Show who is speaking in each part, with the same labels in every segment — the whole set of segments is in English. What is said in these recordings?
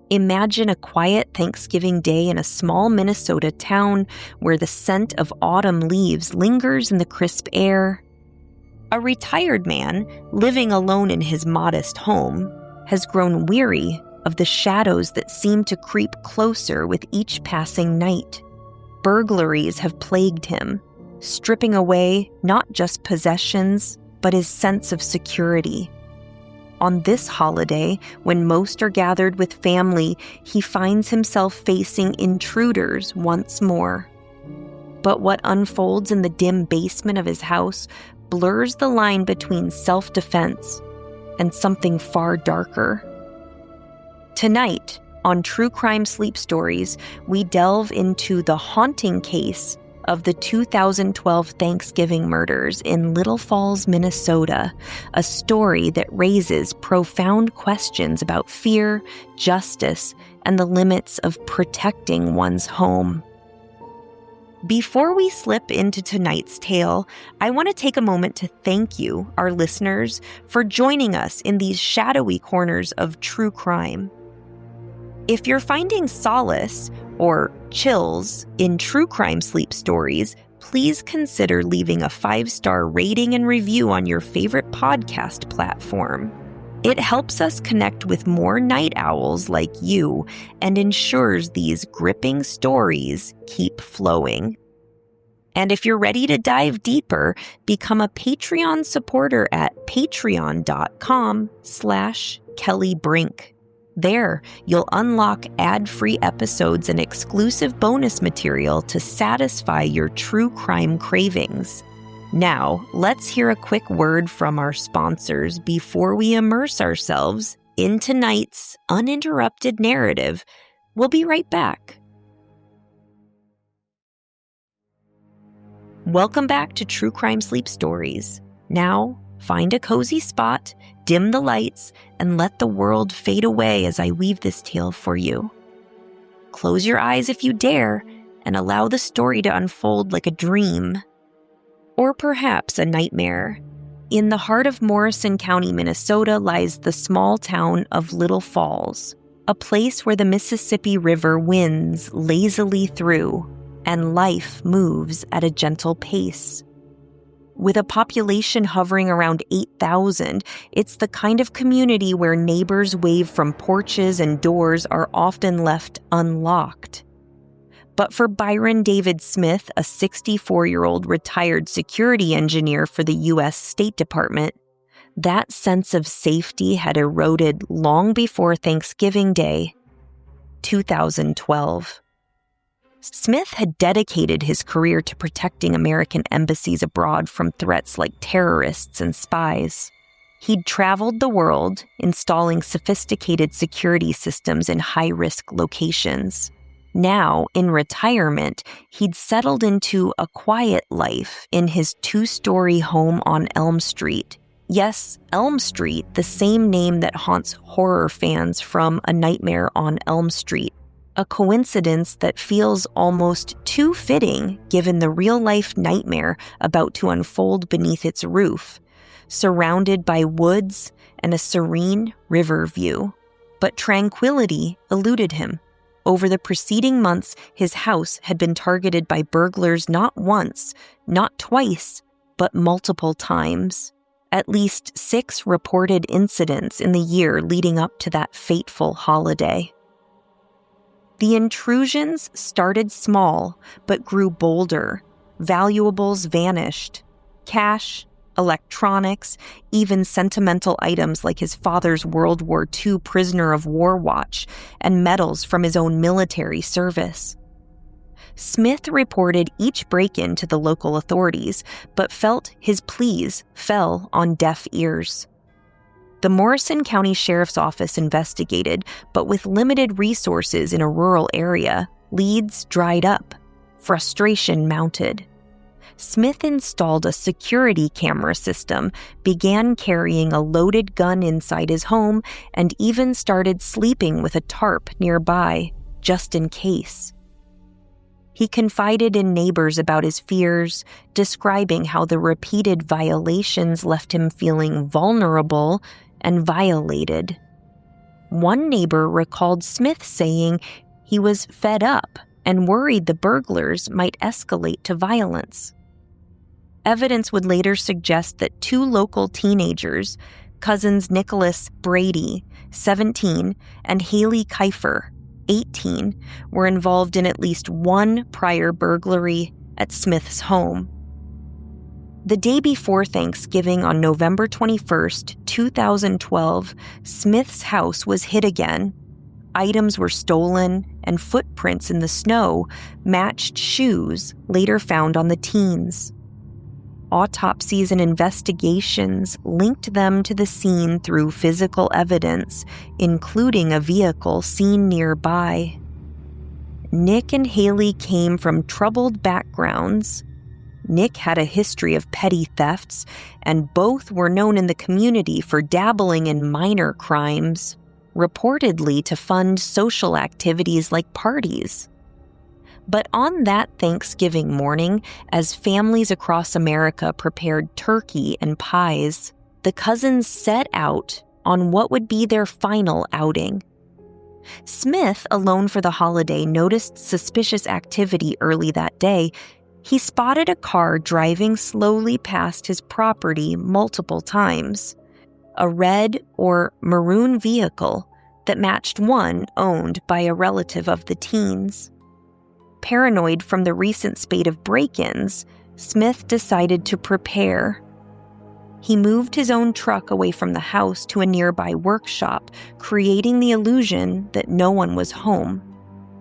Speaker 1: Imagine a quiet Thanksgiving day in a small Minnesota town where the scent of autumn leaves lingers in the crisp air. A retired man, living alone in his modest home, has grown weary of the shadows that seem to creep closer with each passing night. Burglaries have plagued him, stripping away not just possessions, but his sense of security. On this holiday, when most are gathered with family, he finds himself facing intruders once more. But what unfolds in the dim basement of his house blurs the line between self-defense and something far darker. Tonight, on True Crime Sleep Stories, we delve into the haunting case of the 2012 Thanksgiving murders in Little Falls, Minnesota, a story that raises profound questions about fear, justice, and the limits of protecting one's home. Before we slip into tonight's tale, I want to take a moment to thank you, our listeners, for joining us in these shadowy corners of true crime. If you're finding solace or chills in True Crime Sleep Stories, please consider leaving a 5-star rating and review on your favorite podcast platform. It helps us connect with more night owls like you and ensures these gripping stories keep flowing. And if you're ready to dive deeper, become a Patreon supporter at patreon.com/KellyBrink. There, you'll unlock ad-free episodes and exclusive bonus material to satisfy your true crime cravings. Now, let's hear a quick word from our sponsors before we immerse ourselves in tonight's uninterrupted narrative. We'll be right back. Welcome back to True Crime Sleep Stories. Now, find a cozy spot, dim the lights, and let the world fade away as I weave this tale for you. Close your eyes if you dare, and allow the story to unfold like a dream. Or perhaps a nightmare. In the heart of Morrison County, Minnesota, lies the small town of Little Falls, a place where the Mississippi River winds lazily through, and life moves at a gentle pace. With a population hovering around 8,000, it's the kind of community where neighbors wave from porches and doors are often left unlocked. But for Byron David Smith, a 64-year-old retired security engineer for the U.S. State Department, that sense of safety had eroded long before Thanksgiving Day, 2012. Smith had dedicated his career to protecting American embassies abroad from threats like terrorists and spies. He'd traveled the world, installing sophisticated security systems in high-risk locations. Now, in retirement, he'd settled into a quiet life in his 2-story home on Elm Street. Yes, Elm Street, the same name that haunts horror fans from A Nightmare on Elm Street. A coincidence that feels almost too fitting given the real-life nightmare about to unfold beneath its roof, surrounded by woods and a serene river view. But tranquility eluded him. Over the preceding months, his house had been targeted by burglars not once, not twice, but multiple times. At least 6 reported incidents in the year leading up to that fateful holiday. The intrusions started small, but grew bolder. Valuables vanished. Cash, electronics, even sentimental items like his father's World War II prisoner of war watch and medals from his own military service. Smith reported each break-in to the local authorities, but felt his pleas fell on deaf ears. The Morrison County Sheriff's Office investigated, but with limited resources in a rural area, leads dried up. Frustration mounted. Smith installed a security camera system, began carrying a loaded gun inside his home, and even started sleeping with a tarp nearby, just in case. He confided in neighbors about his fears, describing how the repeated violations left him feeling vulnerable and violated. One neighbor recalled Smith saying he was fed up and worried the burglars might escalate to violence. Evidence would later suggest that two local teenagers, cousins Nicholas Brady, 17, and Haile Kifer, 18, were involved in at least one prior burglary at Smith's home. The day before Thanksgiving on November 21st, 2012, Smith's house was hit again. Items were stolen, and footprints in the snow matched shoes later found on the teens. Autopsies and investigations linked them to the scene through physical evidence, including a vehicle seen nearby. Nick and Haile came from troubled backgrounds. Nick had a history of petty thefts, and both were known in the community for dabbling in minor crimes, reportedly to fund social activities like parties. But on that Thanksgiving morning, as families across America prepared turkey and pies, the cousins set out on what would be their final outing. Smith, alone for the holiday, noticed suspicious activity early that day. He spotted a car driving slowly past his property multiple times, a red or maroon vehicle that matched one owned by a relative of the teens. Paranoid from the recent spate of break-ins, Smith decided to prepare. He moved his own truck away from the house to a nearby workshop, creating the illusion that no one was home.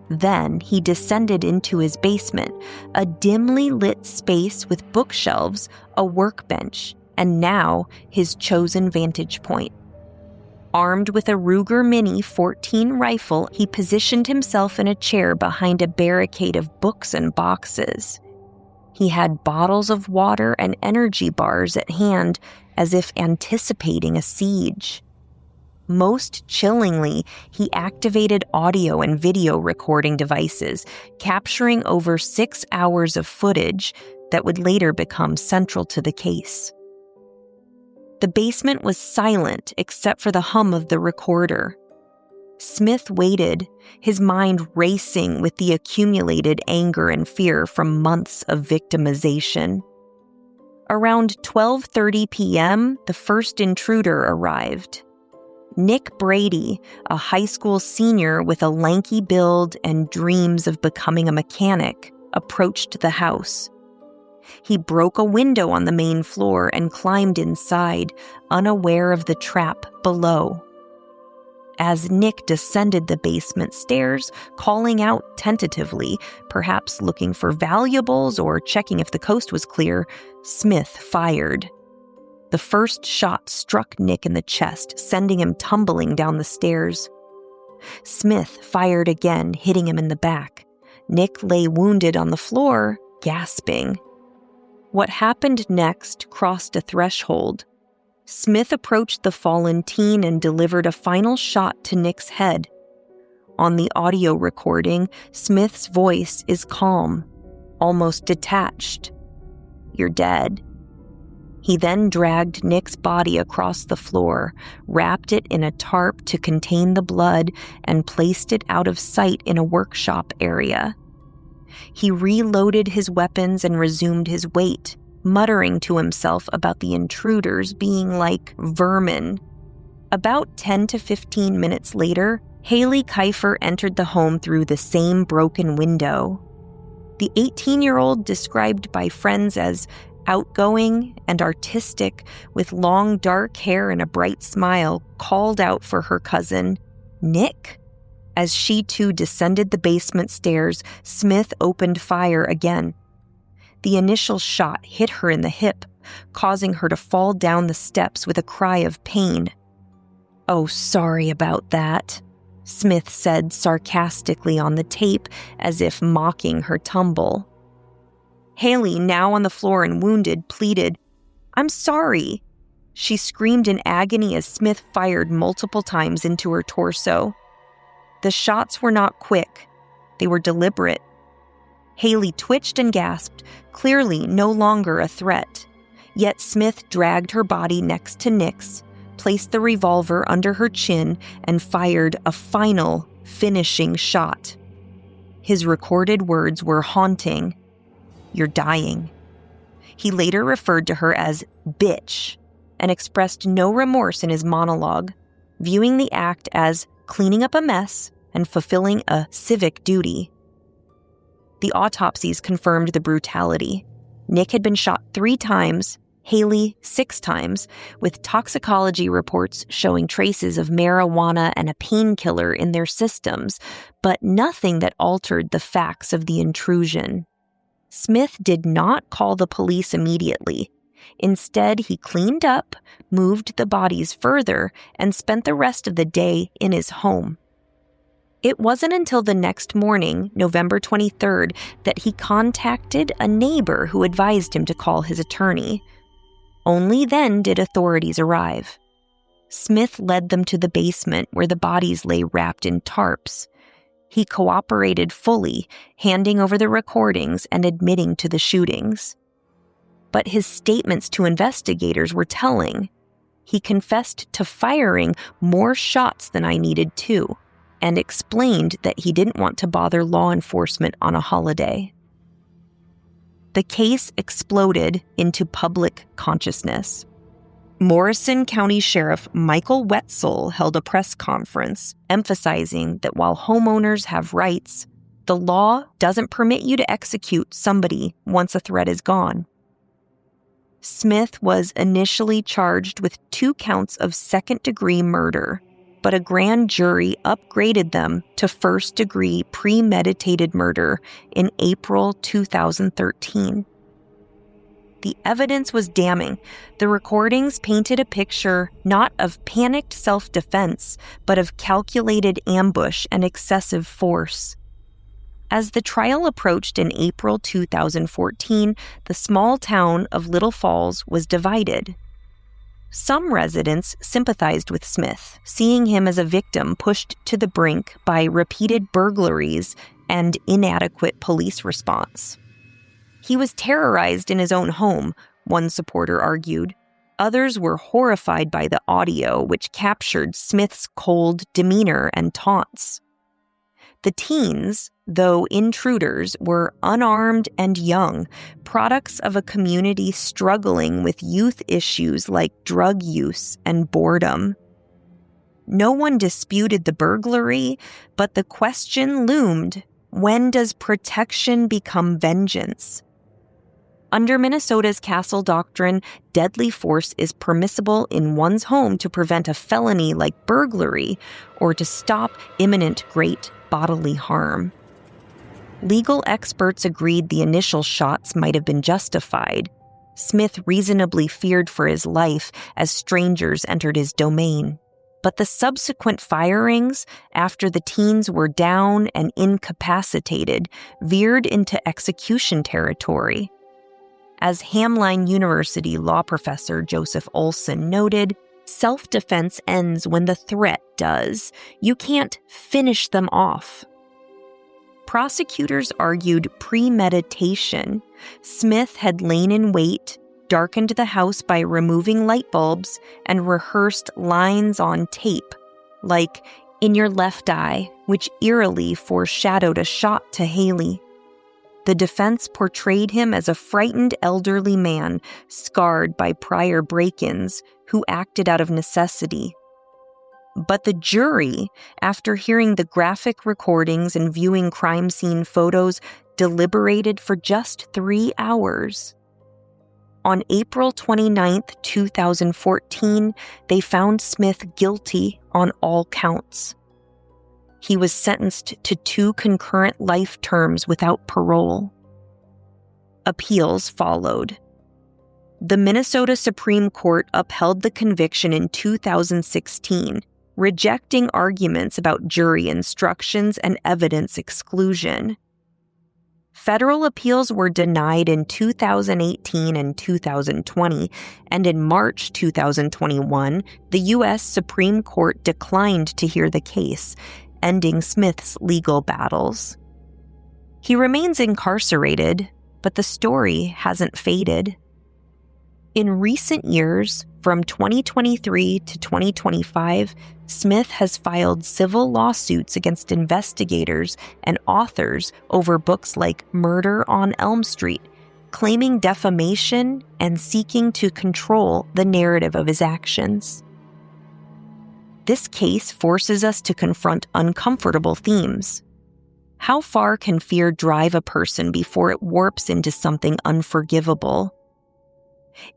Speaker 1: Then he descended into his basement, a dimly lit space with bookshelves, a workbench, and now his chosen vantage point. Armed with a Ruger Mini 14 rifle, he positioned himself in a chair behind a barricade of books and boxes. He had bottles of water and energy bars at hand, as if anticipating a siege. Most chillingly, he activated audio and video recording devices, capturing over 6 hours of footage that would later become central to the case. The basement was silent except for the hum of the recorder. Smith waited, his mind racing with the accumulated anger and fear from months of victimization. Around 12:30 p.m., the first intruder arrived. Nick Brady, a high school senior with a lanky build and dreams of becoming a mechanic, approached the house. He broke a window on the main floor and climbed inside, unaware of the trap below. As Nick descended the basement stairs, calling out tentatively, perhaps looking for valuables or checking if the coast was clear, Smith fired. The first shot struck Nick in the chest, sending him tumbling down the stairs. Smith fired again, hitting him in the back. Nick lay wounded on the floor, gasping. What happened next crossed a threshold. Smith approached the fallen teen and delivered a final shot to Nick's head. On the audio recording, Smith's voice is calm, almost detached. "You're dead." He then dragged Nick's body across the floor, wrapped it in a tarp to contain the blood, and placed it out of sight in a workshop area. He reloaded his weapons and resumed his wait, muttering to himself about the intruders being like vermin. About 10 to 15 minutes later, Haile Kifer entered the home through the same broken window. The 18-year-old, described by friends as outgoing and artistic, with long dark hair and a bright smile, called out for her cousin, "Nick?" As she too descended the basement stairs, Smith opened fire again. The initial shot hit her in the hip, causing her to fall down the steps with a cry of pain. "Oh, sorry about that," Smith said sarcastically on the tape, as if mocking her tumble. Haile, now on the floor and wounded, pleaded, "I'm sorry." She screamed in agony as Smith fired multiple times into her torso. The shots were not quick. They were deliberate. Haile twitched and gasped, clearly no longer a threat. Yet Smith dragged her body next to Nick's, placed the revolver under her chin, and fired a final, finishing shot. His recorded words were haunting. "You're dying." He later referred to her as bitch and expressed no remorse in his monologue, viewing the act as cleaning up a mess and fulfilling a civic duty. The autopsies confirmed the brutality. Nick had been shot 3 times, Haile 6 times, with toxicology reports showing traces of marijuana and a painkiller in their systems, but nothing that altered the facts of the intrusion. Smith did not call the police immediately. Instead, he cleaned up, moved the bodies further, and spent the rest of the day in his home. It wasn't until the next morning, November 23rd, that he contacted a neighbor who advised him to call his attorney. Only then did authorities arrive. Smith led them to the basement where the bodies lay wrapped in tarps. He cooperated fully, handing over the recordings and admitting to the shootings. But his statements to investigators were telling. He confessed to firing more shots than I needed to, and explained that he didn't want to bother law enforcement on a holiday. The case exploded into public consciousness. Morrison County Sheriff Michael Wetzel held a press conference emphasizing that while homeowners have rights, the law doesn't permit you to execute somebody once a threat is gone. Smith was initially charged with 2 counts of second-degree murder, but a grand jury upgraded them to first-degree premeditated murder in April 2013. The evidence was damning. The recordings painted a picture not of panicked self-defense, but of calculated ambush and excessive force. As the trial approached in April 2014, the small town of Little Falls was divided. Some residents sympathized with Smith, seeing him as a victim pushed to the brink by repeated burglaries and inadequate police response. He was terrorized in his own home, one supporter argued. Others were horrified by the audio, which captured Smith's cold demeanor and taunts. The teens, though intruders, were unarmed and young, products of a community struggling with youth issues like drug use and boredom. No one disputed the burglary, but the question loomed, when does protection become vengeance? Under Minnesota's Castle Doctrine, deadly force is permissible in one's home to prevent a felony like burglary or to stop imminent great bodily harm. Legal experts agreed the initial shots might have been justified. Smith reasonably feared for his life as strangers entered his domain. But the subsequent firings, after the teens were down and incapacitated, veered into execution territory. As Hamline University law professor Joseph Olson noted, self-defense ends when the threat does. You can't finish them off. Prosecutors argued premeditation. Smith had lain in wait, darkened the house by removing light bulbs, and rehearsed lines on tape, like, "In your left eye," which eerily foreshadowed a shot to Haile. The defense portrayed him as a frightened elderly man, scarred by prior break-ins, who acted out of necessity. But the jury, after hearing the graphic recordings and viewing crime scene photos, deliberated for just 3 hours. On April 29, 2014, they found Smith guilty on all counts. He was sentenced to 2 concurrent life terms without parole. Appeals followed. The Minnesota Supreme Court upheld the conviction in 2016, rejecting arguments about jury instructions and evidence exclusion. Federal appeals were denied in 2018 and 2020, and in March 2021, the U.S. Supreme Court declined to hear the case, ending Smith's legal battles. He remains incarcerated, but the story hasn't faded. In recent years, From 2023 to 2025, Smith has filed civil lawsuits against investigators and authors over books like Murder on Elm Street, claiming defamation and seeking to control the narrative of his actions. This case forces us to confront uncomfortable themes. How far can fear drive a person before it warps into something unforgivable?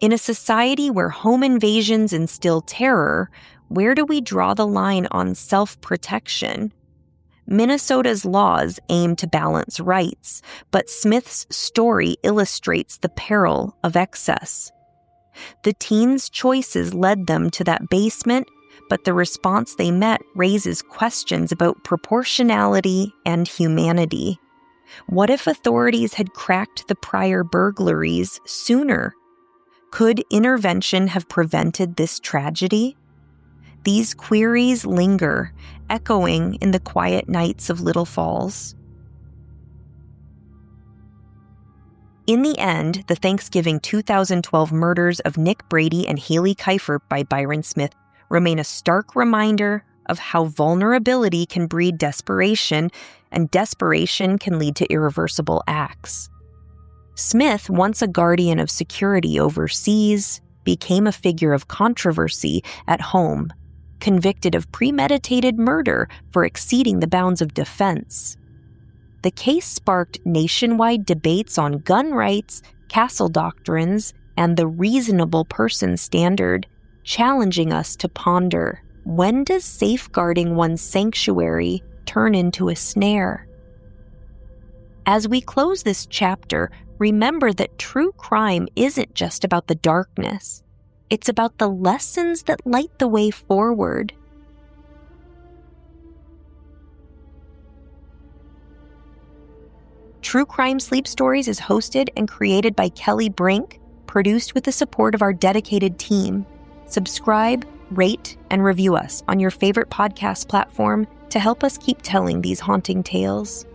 Speaker 1: In a society where home invasions instill terror, where do we draw the line on self-protection? Minnesota's laws aim to balance rights, but Smith's story illustrates the peril of excess. The teens' choices led them to that basement, but the response they met raises questions about proportionality and humanity. What if authorities had cracked the prior burglaries sooner? Could intervention have prevented this tragedy? These queries linger, echoing in the quiet nights of Little Falls. In the end, the Thanksgiving 2012 murders of Nick Brady and Haile Kifer by Byron Smith remain a stark reminder of how vulnerability can breed desperation, and desperation can lead to irreversible acts. Smith, once a guardian of security overseas, became a figure of controversy at home, convicted of premeditated murder for exceeding the bounds of defense. The case sparked nationwide debates on gun rights, castle doctrines, and the reasonable person standard, challenging us to ponder, when does safeguarding one's sanctuary turn into a snare? As we close this chapter, remember that true crime isn't just about the darkness. It's about the lessons that light the way forward. True Crime Sleep Stories is hosted and created by Kelly Brink, produced with the support of our dedicated team. Subscribe, rate, and review us on your favorite podcast platform to help us keep telling these haunting tales.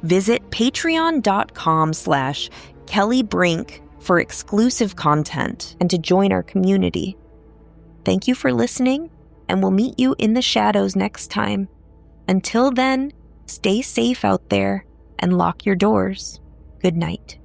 Speaker 1: Visit patreon.com/Kelly Brink for exclusive content and to join our community. Thank you for listening, and we'll meet you in the shadows next time. Until then, stay safe out there and lock your doors. Good night.